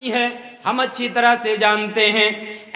ہے ہم اچھی طرح سے جانتے ہیں۔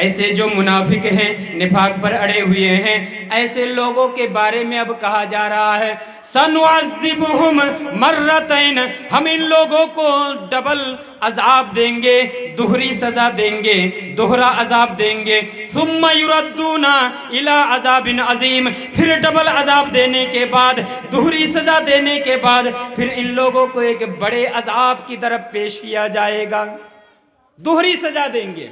ایسے جو منافق ہیں، نفاق پر اڑے ہوئے ہیں، ایسے لوگوں کے بارے میں اب کہا جا رہا ہے سنعذبہم مرتین، ہم ان لوگوں کو ڈبل عذاب دیں گے، دوہری سزا دیں گے، دوہرا عذاب دیں گے۔ ثم یردون الی عذاب عظیم، پھر ڈبل عذاب دینے کے بعد، دوہری سزا دینے کے بعد پھر ان لوگوں کو ایک بڑے عذاب کی طرف پیش کیا جائے گا۔ دوہری سزا دیں گے۔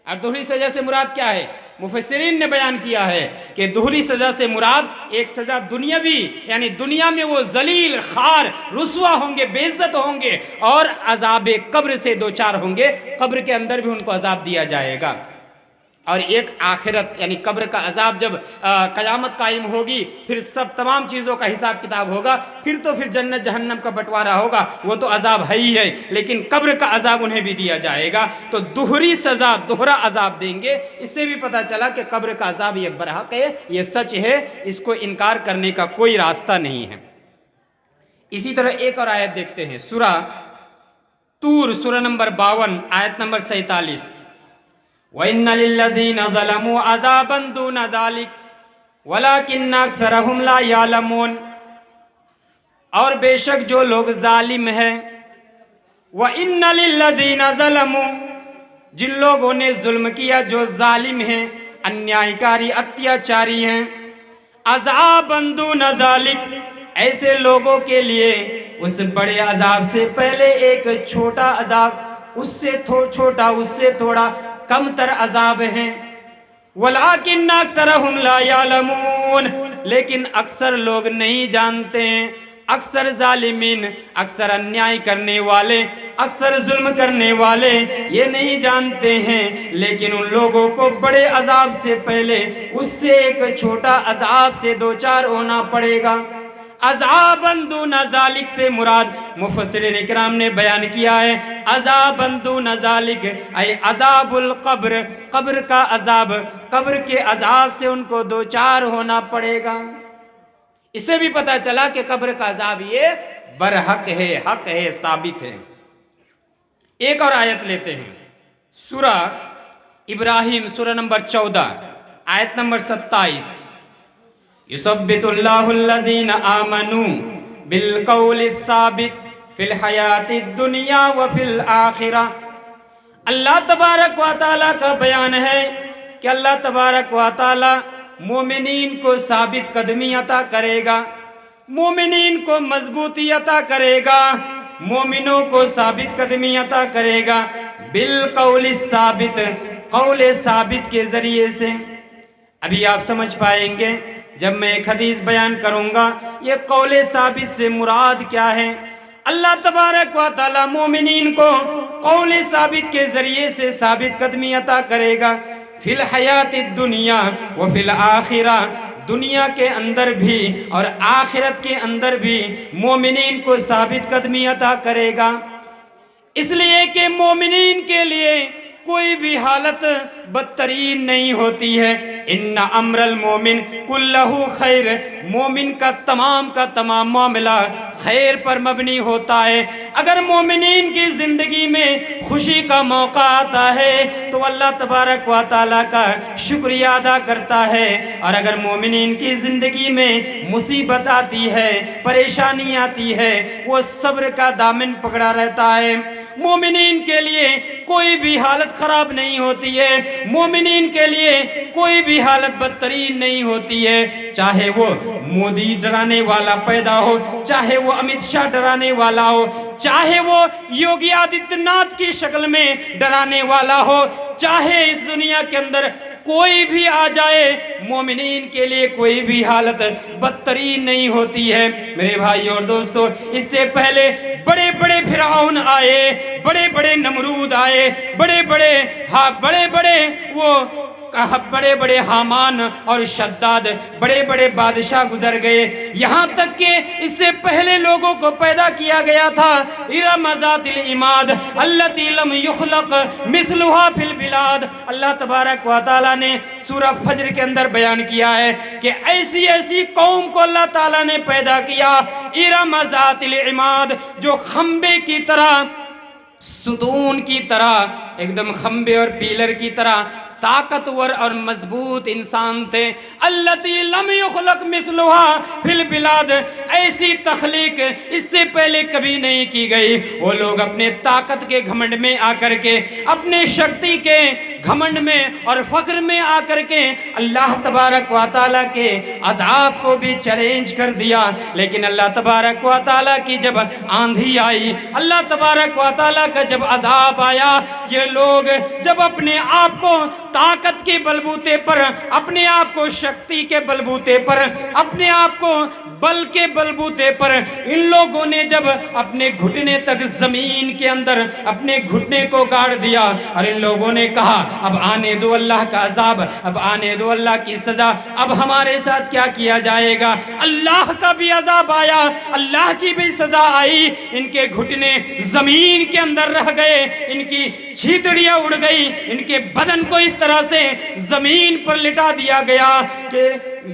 اور دوہری سزا سے مراد کیا ہے؟ مفسرین نے بیان کیا ہے کہ دوہری سزا سے مراد ایک سزا دنیاوی، یعنی دنیا میں وہ ذلیل، خوار، رسوا ہوں گے، بے عزت ہوں گے، اور عذاب قبر سے دوچار ہوں گے، قبر کے اندر بھی ان کو عذاب دیا جائے گا۔ اور ایک آخرت یعنی قبر کا عذاب جب قیامت قائم ہوگی، پھر سب تمام چیزوں کا حساب کتاب ہوگا، پھر جنت جہنم کا بٹوارا ہوگا، وہ تو عذاب ہے ہی ہے، لیکن قبر کا عذاب انہیں بھی دیا جائے گا۔ تو دوہری سزا، دوہرا عذاب دیں گے۔ اس سے بھی پتہ چلا کہ قبر کا عذاب یہ برحق ہے، یہ سچ ہے، اس کو انکار کرنے کا کوئی راستہ نہیں ہے۔ اسی طرح ایک اور آیت دیکھتے ہیں، سورہ طور، سورہ نمبر 52، آیت نمبر 47۔ وَإِنَّ لِلَّذِينَ ظَلَمُوا عَذَابًا دُونَ ذَلِكَ وَلَكِنَّ أَكْثَرَهُمْ لَا يَعْلَمُونَ، اور بے شک جو لوگ ظالم ہیں، وَإِنَّ لِلَّذِينَ ظَلَمُوا، جن لوگوں نے ظلم کیا، جو ظالم ہیں، انیائی کاری، اتیاچاری ہیں، عَذَابًا دُونَ ذَلِكَ، ایسے لوگوں کے لیے اس بڑے عذاب سے پہلے ایک چھوٹا عذاب، اس سے چھوٹا، اس سے تھوڑا کم تر عذاب ہیں۔ وَلَٰكِنَّ أَكْثَرَهُمْ لَا يَعْلَمُونَ، لیکن اکثر لوگ نہیں جانتے ہیں، اکثر ظالمین، اکثر انیائی کرنے والے، اکثر ظلم کرنے والے یہ نہیں جانتے ہیں، لیکن ان لوگوں کو بڑے عذاب سے پہلے اس سے ایک چھوٹا عذاب سے دوچار ہونا پڑے گا۔ عذابًا دون ذالک سے مراد مفسرین اکرام نے بیان کیا ہے، عذابًا دون ذالک اے عذاب القبر، قبر کا عذاب، قبر کے عذاب سے ان کو دوچار ہونا پڑے گا۔ اس سے بھی پتہ چلا کہ قبر کا عذاب یہ برحق ہے، حق ہے، ثابت ہے۔ ایک اور آیت لیتے ہیں، سورہ ابراہیم، سورہ نمبر 14، آیت نمبر 27۔ یثبت اللہ الذین آمنوا بالقول الثابت فی الحیات الدنیا وفی الآخرہ۔ اللہ تبارک و تعالیٰ کا بیان ہے کہ اللہ تبارک و تعالیٰ مومنین کو ثابت قدمی عطا کرے گا، مومنین کو مضبوطی عطا کرے گا، مومنوں کو ثابت قدمی عطا کرے گا، بالقول الثابت، قول ثابت کے ذریعے سے۔ ابھی آپ سمجھ پائیں گے جب میں ایک حدیث بیان کروں گا یہ قول ثابت سے مراد کیا ہے۔ اللہ تبارک و تعالی مومنین کو قول ثابت کے ذریعے سے ثابت قدمی عطا کرے گا، فی الحیات الدنیا وفی الآخرہ، دنیا کے اندر بھی اور آخرت کے اندر بھی مومنین کو ثابت قدمی عطا کرے گا۔ اس لیے کہ مومنین کے لیے کوئی بھی حالت بدترین نہیں ہوتی ہے۔ ان امر المومن کلہ خیر، مومن کا تمام معاملہ خیر پر مبنی ہوتا ہے۔ اگر مومنین کی زندگی میں خوشی کا موقع آتا ہے تو اللہ تبارک و تعالیٰ کا شکریہ ادا کرتا ہے، اور اگر مومنین کی زندگی میں مصیبت آتی ہے، پریشانی آتی ہے، وہ صبر کا دامن پکڑا رہتا ہے۔ مومنین کے لیے کوئی بھی حالت خراب نہیں ہوتی ہے، مومنین کے لیے کوئی بھی حالت بدترین نہیں ہوتی ہے، چاہے وہ مودی ڈرانے والا پیدا ہو، چاہے وہ امت شاہ ڈرانے والا ہو، چاہے وہ یوگی آدتیہ ناتھ کی شکل میں ڈرانے والا ہو، چاہے اس دنیا کے اندر کوئی بھی آ جائے، مومنین کے لیے کوئی بھی حالت بدترین نہیں ہوتی ہے۔ میرے بھائی اور دوستو، اس سے پہلے بڑے بڑے فرعون آئے، بڑے بڑے نمرود آئے، بڑے بڑے حامان اور شداد، بڑے بڑے بادشاہ گزر گئے، یہاں تک کہ اس سے پہلے لوگوں کو پیدا کیا گیا تھا ارم ذات العماد التی لم یخلق مثلها فی البلاد۔ اللہ تبارک و تعالیٰ نے سورہ فجر کے اندر بیان کیا ہے کہ ایسی ایسی قوم کو اللہ تعالیٰ نے پیدا کیا، ارم ذات العماد، جو خمبے کی طرح ستون کی طرح، ایک دم کھمبے اور پیلر کی طرح طاقتور اور مضبوط انسان تھے۔ التی لم یخلق مثلھا فی البلاد، ایسی تخلیق اس سے پہلے کبھی نہیں کی گئی۔ وہ لوگ اپنے طاقت کے گھمنڈ میں آ کر کے، اپنے شکتی کے گھمنڈ میں اور فخر میں آ کر کے اللہ تبارک و تعالیٰ کے عذاب کو بھی چیلنج کر دیا۔ لیکن اللہ تبارک و تعالیٰ کی جب آندھی آئی، اللہ تبارک و تعالیٰ کا جب عذاب آیا، یہ لوگ جب اپنے آپ کو طاقت کے بلبوتے پر، اپنے آپ کو شکتی کے بلبوتے پر، اپنے آپ کو بل کے بلبوتے پر، ان لوگوں نے جب اپنے گھٹنے تک زمین کے اندر اپنے گھٹنے کو گاڑ دیا اور ان لوگوں نے کہا اب آنے دو اللہ کا عذاب، اب آنے دو اللہ کی سزا، اب ہمارے ساتھ کیا کیا جائے گا؟ اللہ کا بھی عذاب آیا، اللہ کی بھی سزا آئی، ان کے گھٹنے زمین کے اندر رہ گئے، ان کی چھیتڑیاں اڑ گئی، ان کے بدن کو اس طرح سے زمین پر لٹا دیا گیا کہ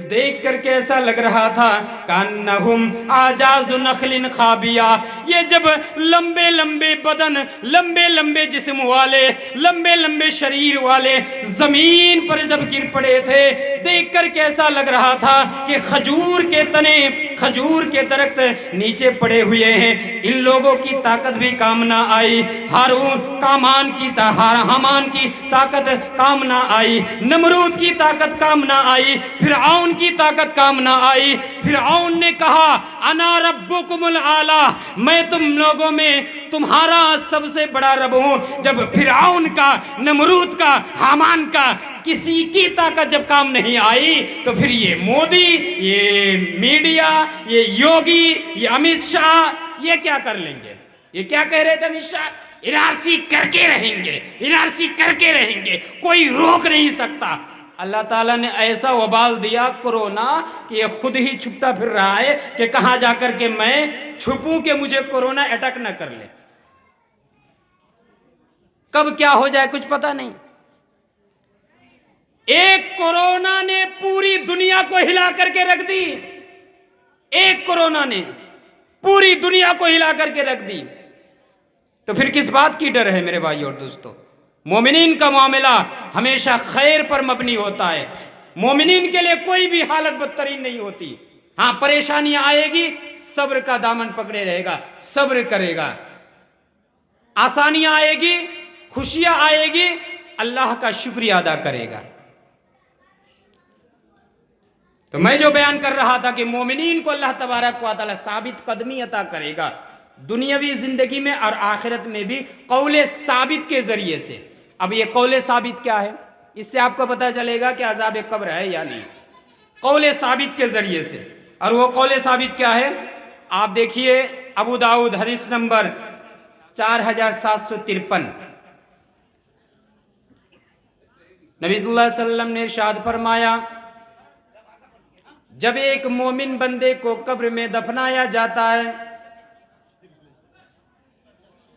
دیکھ کر کے ایسا لگ رہا تھا کانہم اعجاز نخل خاویہ۔ یہ جب لمبے لمبے بدن، لمبے لمبے جسم والے، لمبے لمبے شریر والے زمین پر جب گر پڑے تھے، دیکھ کر کے ایسا لگ رہا تھا کہ کھجور کے تنے، کھجور کے درخت نیچے پڑے ہوئے ہیں۔ ان لوگوں کی طاقت بھی کام نہ آئی، حامان کی طاقت کام نہ آئی، نمرود کی طاقت کام نہ آئی، فرعون کی طاقت کام نہ آئی۔ فرعون نے کہا انا ربکم الاعلی، میں تم لوگوں میں تمہارا سب سے بڑا رب ہوں۔ جب فرعون کا، نمرود کا، حامان کا کسی کی طاقت جب کام نہیں آئی تو پھر یہ مودی، یہ میڈیا، یہ یوگی، یہ امت شاہ یہ کیا کر لیں گے؟ یہ کیا کہہ رہے تھے امت شاہ؟ انارسی کر کے رہیں گے، انارسی کر کے رہیں گے، کوئی روک نہیں سکتا۔ اللہ تعالیٰ نے ایسا وبال دیا کرونا کہ یہ خود ہی چھپتا پھر رہا ہے کہ کہاں جا کر کے میں چھپوں کہ مجھے کرونا اٹیک نہ کر لے۔ کب کیا ہو جائے کچھ پتہ نہیں۔ ایک کرونا نے پوری دنیا کو ہلا کر کے رکھ دی، ایک کرونا نے پوری دنیا کو ہلا کر کے رکھ دی۔ تو پھر کس بات کی ڈر ہے میرے بھائی اور دوستو؟ مومنین کا معاملہ ہمیشہ خیر پر مبنی ہوتا ہے۔ مومنین کے لیے کوئی بھی حالت بدترین نہیں ہوتی۔ ہاں پریشانیاں آئے گی، صبر کا دامن پکڑے رہے گا، صبر کرے گا۔ آسانیاں آئے گی، خوشیاں آئے گی، اللہ کا شکریہ ادا کرے گا۔ تو میں جو بیان کر رہا تھا کہ مومنین کو اللہ تبارک و تعالی ثابت قدمی عطا کرے گا، دنیاوی زندگی میں اور آخرت میں بھی، قول ثابت کے ذریعے سے۔ اب یہ قول ثابت کیا ہے؟ اس سے آپ کو پتہ چلے گا کہ عذاب قبر ہے یا نہیں۔ قول ثابت کے ذریعے سے، اور وہ قول ثابت کیا ہے؟ آپ دیکھیے ابو داؤد حدیث نمبر 4753، نبی صلی اللہ علیہ وسلم نے ارشاد فرمایا جب ایک مومن بندے کو قبر میں دفنایا جاتا ہے،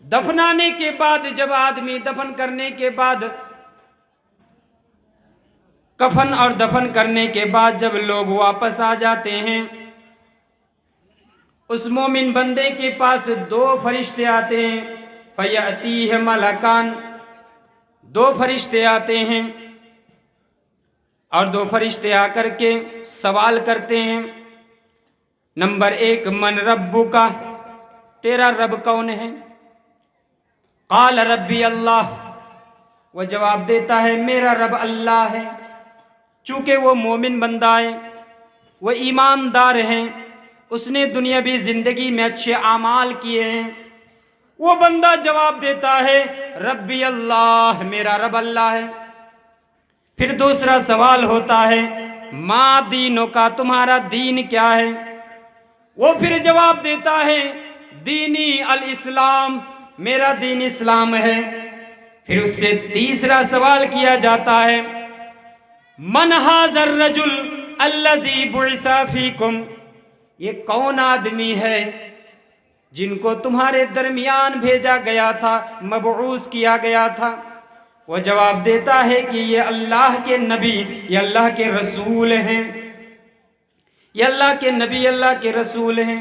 دفنانے کے بعد جب آدمی دفن کرنے کے بعد، کفن اور دفن کرنے کے بعد جب لوگ واپس آ جاتے ہیں، اس مومن بندے کے پاس دو فرشتے آتے ہیں، فَيَأْتِيهِ مَلَكَانِ، دو فرشتے آتے ہیں، اور دو فرشتے آ کر کے سوال کرتے ہیں، نمبر 1 من ربک، تیرا رب کون ہے؟ قال ربی اللہ، وہ جواب دیتا ہے میرا رب اللہ ہے۔ چونکہ وہ مومن بندہ ہے، وہ ایماندار ہیں، اس نے دنیاوی زندگی میں اچھے اعمال کیے ہیں، وہ بندہ جواب دیتا ہے ربی اللہ، میرا رب اللہ ہے۔ پھر دوسرا سوال ہوتا ہے ما دینوں کا، تمہارا دین کیا ہے؟ وہ پھر جواب دیتا ہے دینی الاسلام، میرا دین اسلام ہے۔ پھر اس سے تیسرا سوال کیا جاتا ہے من ھذا الرجل الذی بعث فیکم، یہ کون آدمی ہے جن کو تمہارے درمیان بھیجا گیا تھا، مبعوث کیا گیا تھا؟ وہ جواب دیتا ہے کہ یہ اللہ کے نبی، یہ اللہ کے رسول ہیں، یہ اللہ کے نبی، اللہ کے رسول ہیں۔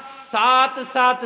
7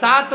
7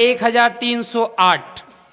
1308,